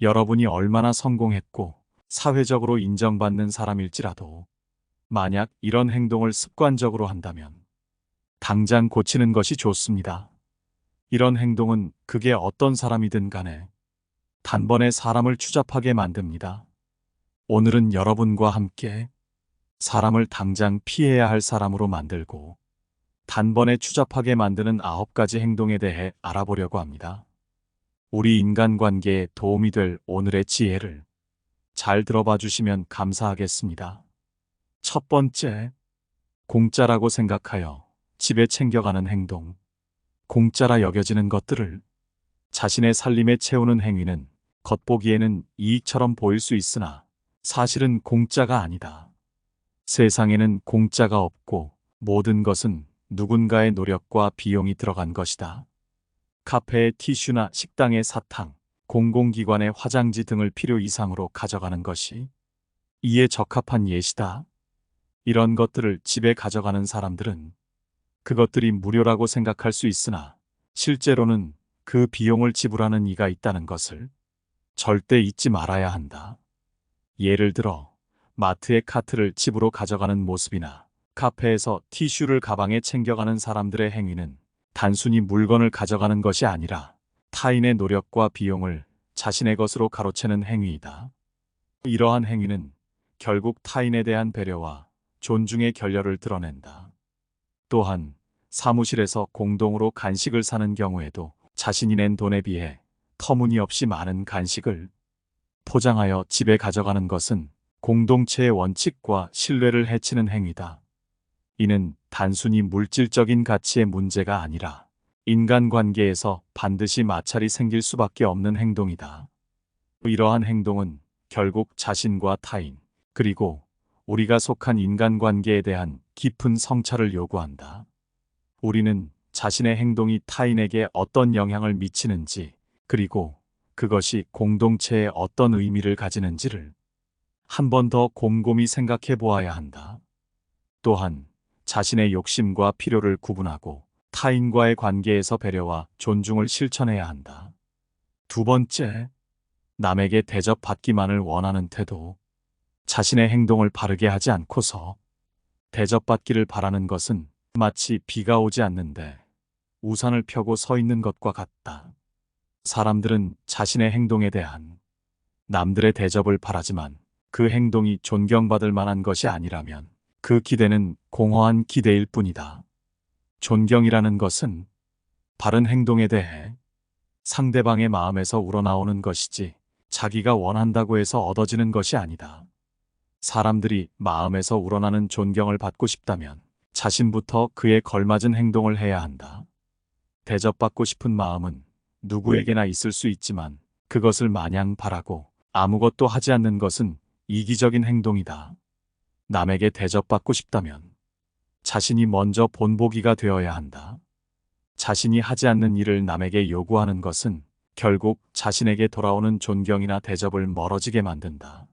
여러분이 얼마나 성공했고 사회적으로 인정받는 사람일지라도 만약 이런 행동을 습관적으로 한다면 당장 고치는 것이 좋습니다. 이런 행동은 그게 어떤 사람이든 간에 단번에 사람을 추잡하게 만듭니다. 오늘은 여러분과 함께 사람을 당장 피해야 할 사람으로 만들고 단번에 추잡하게 만드는 9가지 행동에 대해 알아보려고 합니다. 우리 인간관계에 도움이 될 오늘의 지혜를 잘 들어봐 주시면 감사하겠습니다. 첫 번째, 공짜라고 생각하여 집에 챙겨가는 행동. 공짜라 여겨지는 것들을 자신의 살림에 채우는 행위는 겉보기에는 이익처럼 보일 수 있으나 사실은 공짜가 아니다. 세상에는 공짜가 없고 모든 것은 누군가의 노력과 비용이 들어간 것이다. 카페의 티슈나 식당의 사탕, 공공기관의 화장지 등을 필요 이상으로 가져가는 것이 이에 적합한 예시다. 이런 것들을 집에 가져가는 사람들은 그것들이 무료라고 생각할 수 있으나 실제로는 그 비용을 지불하는 이가 있다는 것을 절대 잊지 말아야 한다. 예를 들어 마트의 카트를 집으로 가져가는 모습이나 카페에서 티슈를 가방에 챙겨가는 사람들의 행위는 단순히 물건을 가져가는 것이 아니라 타인의 노력과 비용을 자신의 것으로 가로채는 행위이다. 이러한 행위는 결국 타인에 대한 배려와 존중의 결여를 드러낸다. 또한 사무실에서 공동으로 간식을 사는 경우에도 자신이 낸 돈에 비해 터무니없이 많은 간식을 포장하여 집에 가져가는 것은 공동체의 원칙과 신뢰를 해치는 행위다. 이는 단순히 물질적인 가치의 문제가 아니라 인간관계에서 반드시 마찰이 생길 수밖에 없는 행동이다. 이러한 행동은 결국 자신과 타인, 그리고 우리가 속한 인간관계에 대한 깊은 성찰을 요구한다. 우리는 자신의 행동이 타인에게 어떤 영향을 미치는지, 그리고 그것이 공동체에 어떤 의미를 가지는지를 한 번 더 곰곰이 생각해 보아야 한다. 또한 자신의 욕심과 필요를 구분하고 타인과의 관계에서 배려와 존중을 실천해야 한다. 두 번째, 남에게 대접받기만을 원하는 태도. 자신의 행동을 바르게 하지 않고서 대접받기를 바라는 것은 마치 비가 오지 않는데 우산을 펴고 서 있는 것과 같다. 사람들은 자신의 행동에 대한 남들의 대접을 바라지만 그 행동이 존경받을 만한 것이 아니라면 그 기대는 공허한 기대일 뿐이다. 존경이라는 것은 바른 행동에 대해 상대방의 마음에서 우러나오는 것이지 자기가 원한다고 해서 얻어지는 것이 아니다. 사람들이 마음에서 우러나는 존경을 받고 싶다면 자신부터 그에 걸맞은 행동을 해야 한다. 대접받고 싶은 마음은 누구에게나 있을 수 있지만 그것을 마냥 바라고 아무것도 하지 않는 것은 이기적인 행동이다. 남에게 대접받고 싶다면 자신이 먼저 본보기가 되어야 한다. 자신이 하지 않는 일을 남에게 요구하는 것은 결국 자신에게 돌아오는 존경이나 대접을 멀어지게 만든다.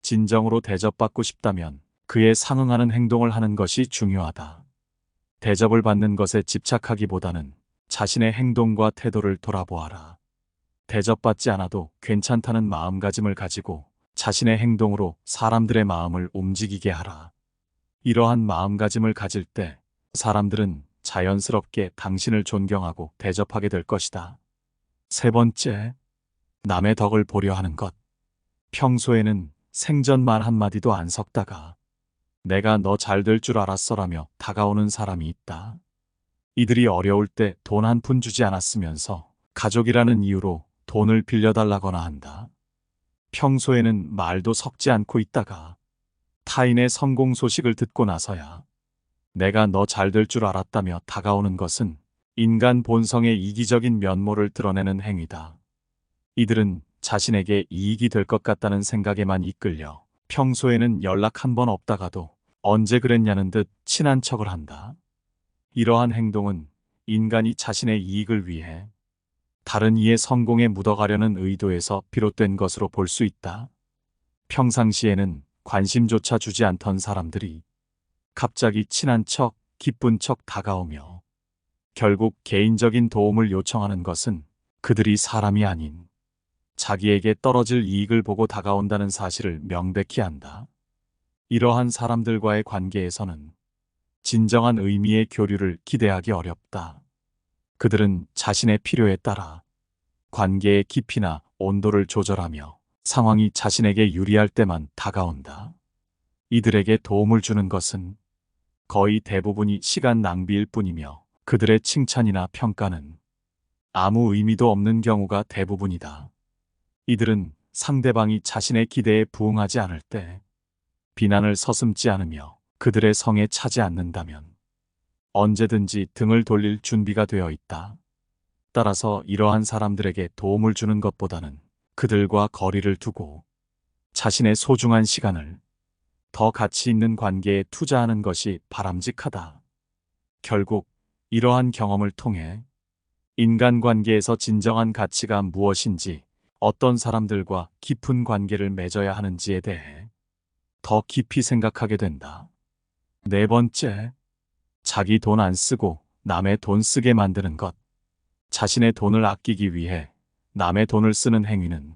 진정으로 대접받고 싶다면 그에 상응하는 행동을 하는 것이 중요하다. 대접을 받는 것에 집착하기보다는 자신의 행동과 태도를 돌아보아라. 대접받지 않아도 괜찮다는 마음가짐을 가지고 자신의 행동으로 사람들의 마음을 움직이게 하라. 이러한 마음가짐을 가질 때 사람들은 자연스럽게 당신을 존경하고 대접하게 될 것이다. 세 번째, 남의 덕을 보려 하는 것. 평소에는 생전 말 한마디도 안 섞다가 내가 너 잘 될 줄 알았어라며 다가오는 사람이 있다. 이들이 어려울 때 돈 한 푼 주지 않았으면서 가족이라는 이유로 돈을 빌려달라거나 한다. 평소에는 말도 섞지 않고 있다가 타인의 성공 소식을 듣고 나서야 내가 너 잘 될 줄 알았다며 다가오는 것은 인간 본성의 이기적인 면모를 드러내는 행위다. 이들은 자신에게 이익이 될 것 같다는 생각에만 이끌려 평소에는 연락 한 번 없다가도 언제 그랬냐는 듯 친한 척을 한다. 이러한 행동은 인간이 자신의 이익을 위해 다른 이의 성공에 묻어가려는 의도에서 비롯된 것으로 볼 수 있다. 평상시에는 관심조차 주지 않던 사람들이 갑자기 친한 척, 기쁜 척 다가오며 결국 개인적인 도움을 요청하는 것은 그들이 사람이 아닌 자기에게 떨어질 이익을 보고 다가온다는 사실을 명백히 안다. 이러한 사람들과의 관계에서는 진정한 의미의 교류를 기대하기 어렵다. 그들은 자신의 필요에 따라 관계의 깊이나 온도를 조절하며 상황이 자신에게 유리할 때만 다가온다. 이들에게 도움을 주는 것은 거의 대부분이 시간 낭비일 뿐이며 그들의 칭찬이나 평가는 아무 의미도 없는 경우가 대부분이다. 이들은 상대방이 자신의 기대에 부응하지 않을 때 비난을 서슴지 않으며 그들의 성에 차지 않는다면 언제든지 등을 돌릴 준비가 되어 있다. 따라서 이러한 사람들에게 도움을 주는 것보다는 그들과 거리를 두고 자신의 소중한 시간을 더 가치 있는 관계에 투자하는 것이 바람직하다. 결국 이러한 경험을 통해 인간관계에서 진정한 가치가 무엇인지, 어떤 사람들과 깊은 관계를 맺어야 하는지에 대해 더 깊이 생각하게 된다. 네 번째, 자기 돈 안 쓰고 남의 돈 쓰게 만드는 것. 자신의 돈을 아끼기 위해 남의 돈을 쓰는 행위는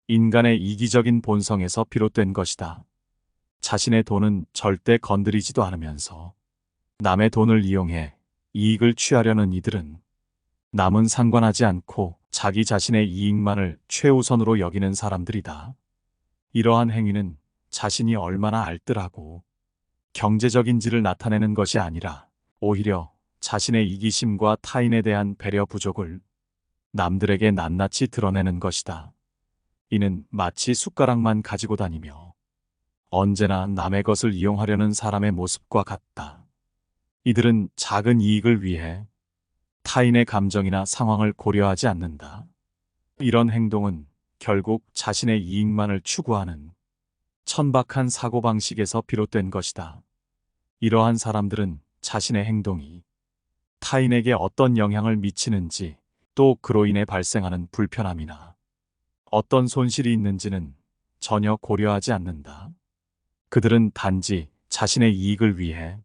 인간의 이기적인 본성에서 비롯된 것이다. 자신의 돈은 절대 건드리지도 않으면서 남의 돈을 이용해 이익을 취하려는 이들은 남은 상관하지 않고 자기 자신의 이익만을 최우선으로 여기는 사람들이다. 이러한 행위는 자신이 얼마나 알뜰하고 경제적인지를 나타내는 것이 아니라 오히려 자신의 이기심과 타인에 대한 배려 부족을 남들에게 낱낱이 드러내는 것이다. 이는 마치 숟가락만 가지고 다니며 언제나 남의 것을 이용하려는 사람의 모습과 같다. 이들은 작은 이익을 위해 타인의 감정이나 상황을 고려하지 않는다. 이런 행동은 결국 자신의 이익만을 추구하는 천박한 사고방식에서 비롯된 것이다. 이러한 사람들은 자신의 행동이 타인에게 어떤 영향을 미치는지, 또 그로 인해 발생하는 불편함이나 어떤 손실이 있는지는 전혀 고려하지 않는다. 그들은 단지 자신의 이익을 위해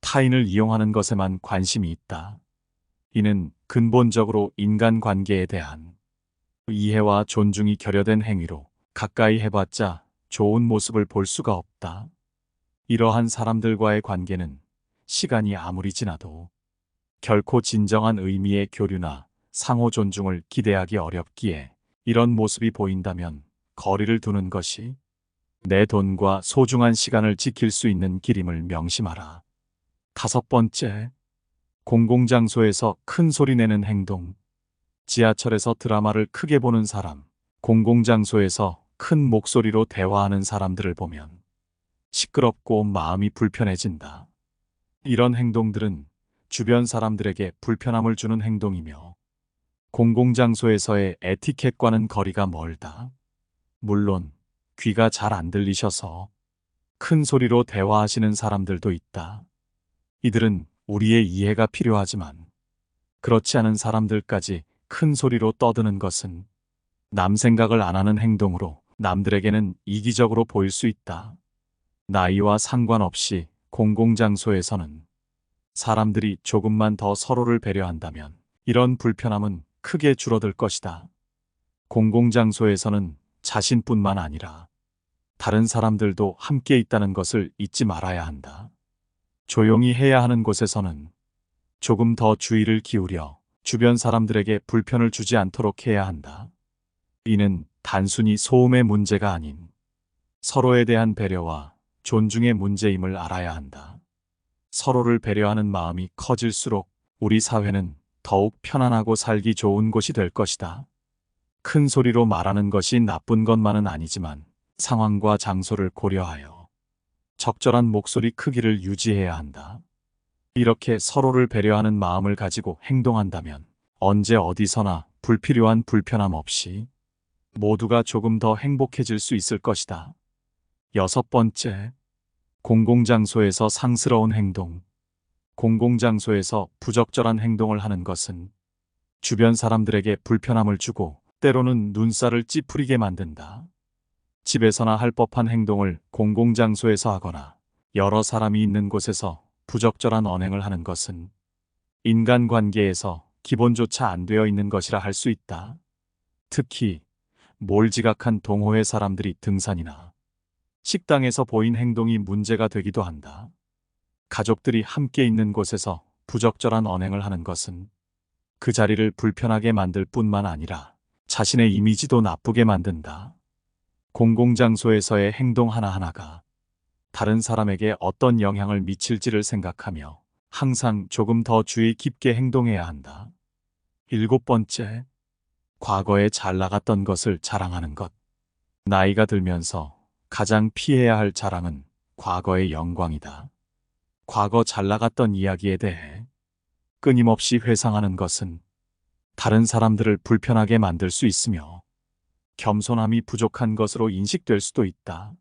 타인을 이용하는 것에만 관심이 있다. 이는 근본적으로 인간관계에 대한 이해와 존중이 결여된 행위로 가까이 해봤자 좋은 모습을 볼 수가 없다. 이러한 사람들과의 관계는 시간이 아무리 지나도 결코 진정한 의미의 교류나 상호 존중을 기대하기 어렵기에 이런 모습이 보인다면 거리를 두는 것이 내 돈과 소중한 시간을 지킬 수 있는 길임을 명심하라. 다섯 번째, 공공장소에서 큰 소리 내는 행동. 지하철에서 드라마를 크게 보는 사람, 공공장소에서 큰 목소리로 대화하는 사람들을 보면 시끄럽고 마음이 불편해진다. 이런 행동들은 주변 사람들에게 불편함을 주는 행동이며 공공장소에서의 에티켓과는 거리가 멀다. 물론 귀가 잘 안 들리셔서 큰 소리로 대화하시는 사람들도 있다. 이들은 우리의 이해가 필요하지만 그렇지 않은 사람들까지 큰 소리로 떠드는 것은 남 생각을 안 하는 행동으로 남들에게는 이기적으로 보일 수 있다. 나이와 상관없이 공공장소에서는 사람들이 조금만 더 서로를 배려한다면 이런 불편함은 크게 줄어들 것이다. 공공장소에서는 자신뿐만 아니라 다른 사람들도 함께 있다는 것을 잊지 말아야 한다. 조용히 해야 하는 곳에서는 조금 더 주의를 기울여 주변 사람들에게 불편을 주지 않도록 해야 한다. 이는 단순히 소음의 문제가 아닌 서로에 대한 배려와 존중의 문제임을 알아야 한다. 서로를 배려하는 마음이 커질수록 우리 사회는 더욱 편안하고 살기 좋은 곳이 될 것이다. 큰 소리로 말하는 것이 나쁜 것만은 아니지만 상황과 장소를 고려하여 적절한 목소리 크기를 유지해야 한다. 이렇게 서로를 배려하는 마음을 가지고 행동한다면 언제 어디서나 불필요한 불편함 없이 모두가 조금 더 행복해질 수 있을 것이다. 여섯 번째, 공공장소에서 상스러운 행동. 공공장소에서 부적절한 행동을 하는 것은 주변 사람들에게 불편함을 주고 때로는 눈살을 찌푸리게 만든다. 집에서나 할 법한 행동을 공공장소에서 하거나 여러 사람이 있는 곳에서 부적절한 언행을 하는 것은 인간관계에서 기본조차 안 되어 있는 것이라 할 수 있다. 특히 몰지각한 동호회 사람들이 등산이나 식당에서 보인 행동이 문제가 되기도 한다. 가족들이 함께 있는 곳에서 부적절한 언행을 하는 것은 그 자리를 불편하게 만들 뿐만 아니라 자신의 이미지도 나쁘게 만든다. 공공장소에서의 행동 하나하나가 다른 사람에게 어떤 영향을 미칠지를 생각하며 항상 조금 더 주의 깊게 행동해야 한다. 7번째, 과거에 잘 나갔던 것을 자랑하는 것. 나이가 들면서 가장 피해야 할 자랑은 과거의 영광이다. 과거 잘 나갔던 이야기에 대해 끊임없이 회상하는 것은 다른 사람들을 불편하게 만들 수 있으며 겸손함이 부족한 것으로 인식될 수도 있다.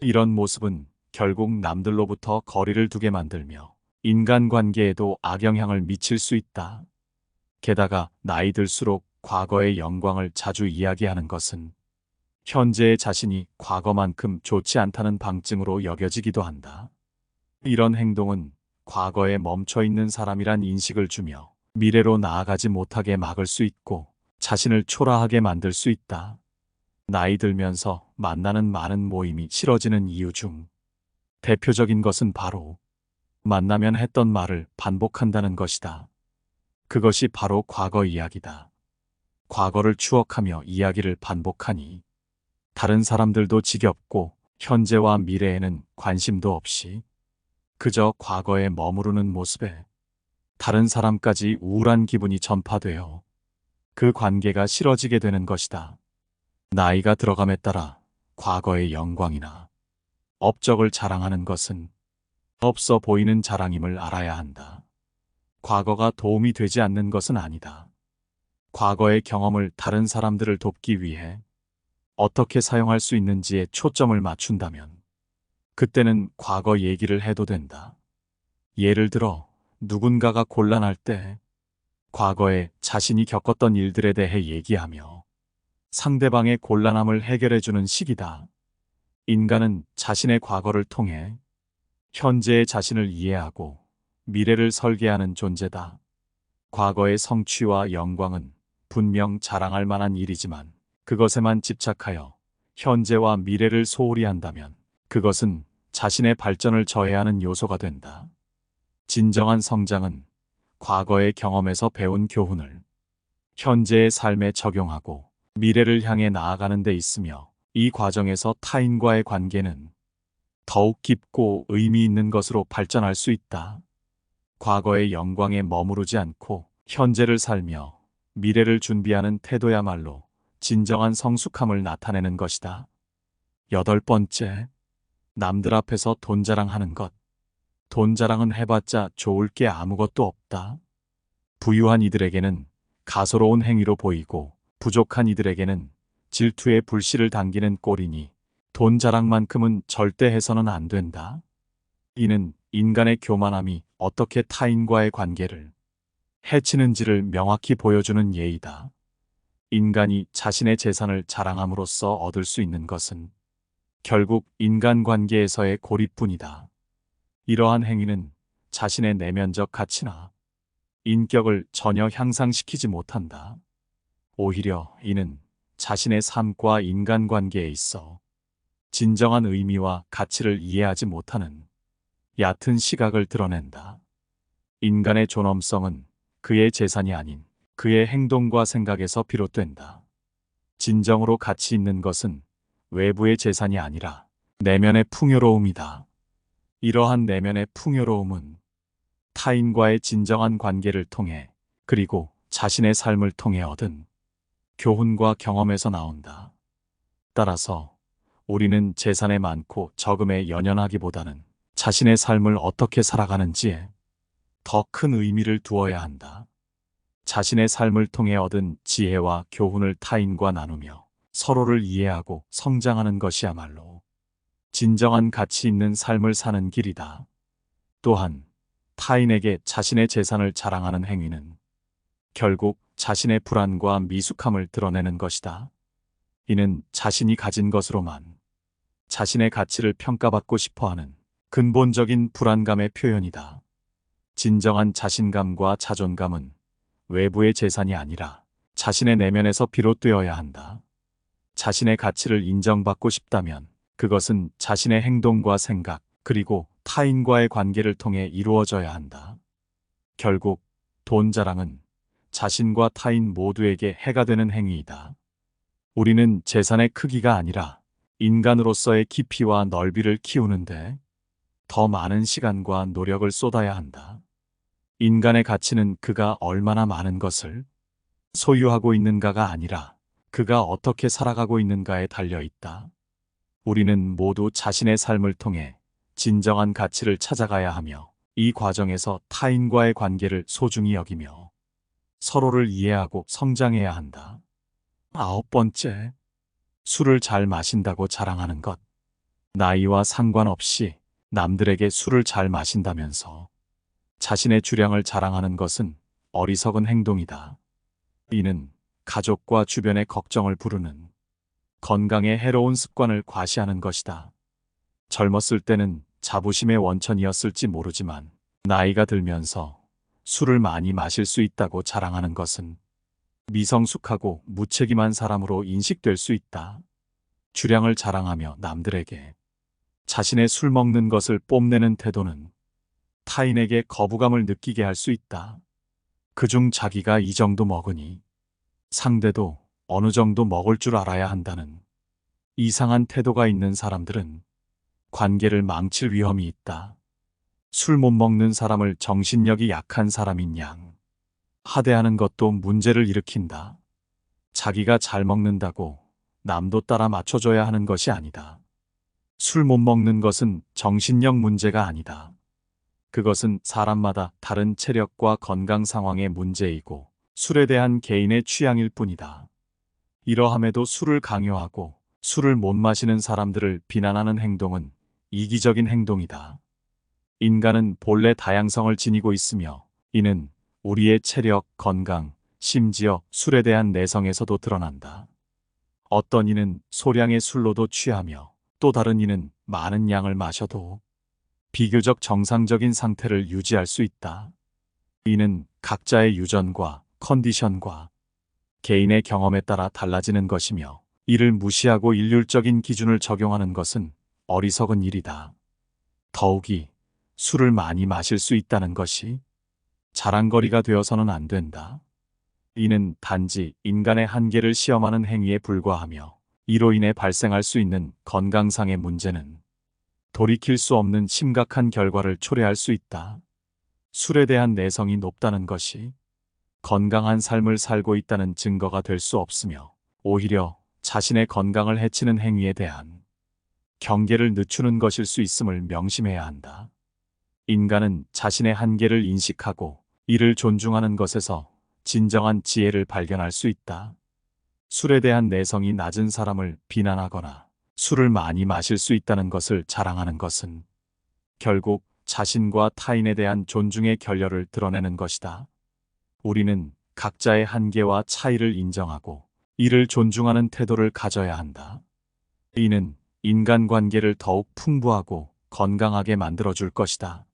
이런 모습은 결국 남들로부터 거리를 두게 만들며 인간관계에도 악영향을 미칠 수 있다. 게다가 나이 들수록 과거의 영광을 자주 이야기하는 것은 현재의 자신이 과거만큼 좋지 않다는 방증으로 여겨지기도 한다. 이런 행동은 과거에 멈춰 있는 사람이란 인식을 주며 미래로 나아가지 못하게 막을 수 있고 자신을 초라하게 만들 수 있다. 나이 들면서 만나는 많은 모임이 싫어지는 이유 중 대표적인 것은 바로 만나면 했던 말을 반복한다는 것이다. 그것이 바로 과거 이야기다. 과거를 추억하며 이야기를 반복하니 다른 사람들도 지겹고 현재와 미래에는 관심도 없이 그저 과거에 머무르는 모습에 다른 사람까지 우울한 기분이 전파되어 그 관계가 싫어지게 되는 것이다. 나이가 들어감에 따라 과거의 영광이나 업적을 자랑하는 것은 없어 보이는 자랑임을 알아야 한다. 과거가 도움이 되지 않는 것은 아니다. 과거의 경험을 다른 사람들을 돕기 위해 어떻게 사용할 수 있는지에 초점을 맞춘다면 그때는 과거 얘기를 해도 된다. 예를 들어 누군가가 곤란할 때 과거에 자신이 겪었던 일들에 대해 얘기하며 상대방의 곤란함을 해결해주는 시기다. 인간은 자신의 과거를 통해 현재의 자신을 이해하고 미래를 설계하는 존재다. 과거의 성취와 영광은 분명 자랑할 만한 일이지만 그것에만 집착하여 현재와 미래를 소홀히 한다면 그것은 자신의 발전을 저해하는 요소가 된다. 진정한 성장은 과거의 경험에서 배운 교훈을 현재의 삶에 적용하고 미래를 향해 나아가는 데 있으며 이 과정에서 타인과의 관계는 더욱 깊고 의미 있는 것으로 발전할 수 있다. 과거의 영광에 머무르지 않고 현재를 살며 미래를 준비하는 태도야말로 진정한 성숙함을 나타내는 것이다. 8번째, 남들 앞에서 돈 자랑하는 것. 돈 자랑은 해봤자 좋을 게 아무것도 없다. 부유한 이들에게는 가소로운 행위로 보이고 부족한 이들에게는 질투의 불씨를 당기는 꼴이니 돈 자랑만큼은 절대 해서는 안 된다. 이는 인간의 교만함이 어떻게 타인과의 관계를 해치는지를 명확히 보여주는 예이다. 인간이 자신의 재산을 자랑함으로써 얻을 수 있는 것은 결국 인간관계에서의 고립뿐이다. 이러한 행위는 자신의 내면적 가치나 인격을 전혀 향상시키지 못한다. 오히려 이는 자신의 삶과 인간관계에 있어 진정한 의미와 가치를 이해하지 못하는 얕은 시각을 드러낸다. 인간의 존엄성은 그의 재산이 아닌 그의 행동과 생각에서 비롯된다. 진정으로 가치 있는 것은 외부의 재산이 아니라 내면의 풍요로움이다. 이러한 내면의 풍요로움은 타인과의 진정한 관계를 통해 그리고 자신의 삶을 통해 얻은 교훈과 경험에서 나온다. 따라서 우리는 재산에 많고 적음에 연연하기보다는 자신의 삶을 어떻게 살아가는지에 더 큰 의미를 두어야 한다. 자신의 삶을 통해 얻은 지혜와 교훈을 타인과 나누며 서로를 이해하고 성장하는 것이야말로 진정한 가치 있는 삶을 사는 길이다. 또한 타인에게 자신의 재산을 자랑하는 행위는 결국 자신의 불안과 미숙함을 드러내는 것이다. 이는 자신이 가진 것으로만 자신의 가치를 평가받고 싶어하는 근본적인 불안감의 표현이다. 진정한 자신감과 자존감은 외부의 재산이 아니라 자신의 내면에서 비롯되어야 한다. 자신의 가치를 인정받고 싶다면 그것은 자신의 행동과 생각, 그리고 타인과의 관계를 통해 이루어져야 한다. 결국 돈 자랑은 자신과 타인 모두에게 해가 되는 행위이다. 우리는 재산의 크기가 아니라 인간으로서의 깊이와 넓이를 키우는데 더 많은 시간과 노력을 쏟아야 한다. 인간의 가치는 그가 얼마나 많은 것을 소유하고 있는가가 아니라 그가 어떻게 살아가고 있는가에 달려 있다. 우리는 모두 자신의 삶을 통해 진정한 가치를 찾아가야 하며 이 과정에서 타인과의 관계를 소중히 여기며 서로를 이해하고 성장해야 한다. 9번째, 술을 잘 마신다고 자랑하는 것. 나이와 상관없이 남들에게 술을 잘 마신다면서 자신의 주량을 자랑하는 것은 어리석은 행동이다. 이는 가족과 주변의 걱정을 부르는 건강에 해로운 습관을 과시하는 것이다. 젊었을 때는 자부심의 원천이었을지 모르지만 나이가 들면서 술을 많이 마실 수 있다고 자랑하는 것은 미성숙하고 무책임한 사람으로 인식될 수 있다. 주량을 자랑하며 남들에게 자신의 술 먹는 것을 뽐내는 태도는 타인에게 거부감을 느끼게 할 수 있다. 그중 자기가 이 정도 먹으니 상대도 어느 정도 먹을 줄 알아야 한다는 이상한 태도가 있는 사람들은 관계를 망칠 위험이 있다. 술 못 먹는 사람을 정신력이 약한 사람인 양 하대하는 것도 문제를 일으킨다. 자기가 잘 먹는다고 남도 따라 맞춰줘야 하는 것이 아니다. 술 못 먹는 것은 정신력 문제가 아니다. 그것은 사람마다 다른 체력과 건강 상황의 문제이고 술에 대한 개인의 취향일 뿐이다. 이러함에도 술을 강요하고 술을 못 마시는 사람들을 비난하는 행동은 이기적인 행동이다. 인간은 본래 다양성을 지니고 있으며 이는 우리의 체력, 건강, 심지어 술에 대한 내성에서도 드러난다. 어떤 이는 소량의 술로도 취하며 또 다른 이는 많은 양을 마셔도 비교적 정상적인 상태를 유지할 수 있다. 이는 각자의 유전과 컨디션과 개인의 경험에 따라 달라지는 것이며 이를 무시하고 일률적인 기준을 적용하는 것은 어리석은 일이다. 더욱이 술을 많이 마실 수 있다는 것이 자랑거리가 되어서는 안 된다. 이는 단지 인간의 한계를 시험하는 행위에 불과하며 이로 인해 발생할 수 있는 건강상의 문제는 돌이킬 수 없는 심각한 결과를 초래할 수 있다. 술에 대한 내성이 높다는 것이 건강한 삶을 살고 있다는 증거가 될 수 없으며 오히려 자신의 건강을 해치는 행위에 대한 경계를 늦추는 것일 수 있음을 명심해야 한다. 인간은 자신의 한계를 인식하고 이를 존중하는 것에서 진정한 지혜를 발견할 수 있다. 술에 대한 내성이 낮은 사람을 비난하거나 술을 많이 마실 수 있다는 것을 자랑하는 것은 결국 자신과 타인에 대한 존중의 결여를 드러내는 것이다. 우리는 각자의 한계와 차이를 인정하고 이를 존중하는 태도를 가져야 한다. 이는 인간관계를 더욱 풍부하고 건강하게 만들어줄 것이다.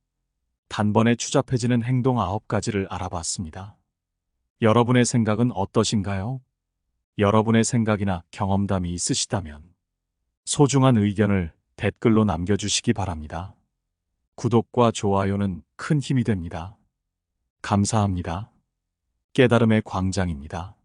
단번에 추잡해지는 행동 9가지를 알아봤습니다. 여러분의 생각은 어떠신가요? 여러분의 생각이나 경험담이 있으시다면 소중한 의견을 댓글로 남겨주시기 바랍니다. 구독과 좋아요는 큰 힘이 됩니다. 감사합니다. 깨달음의 광장입니다.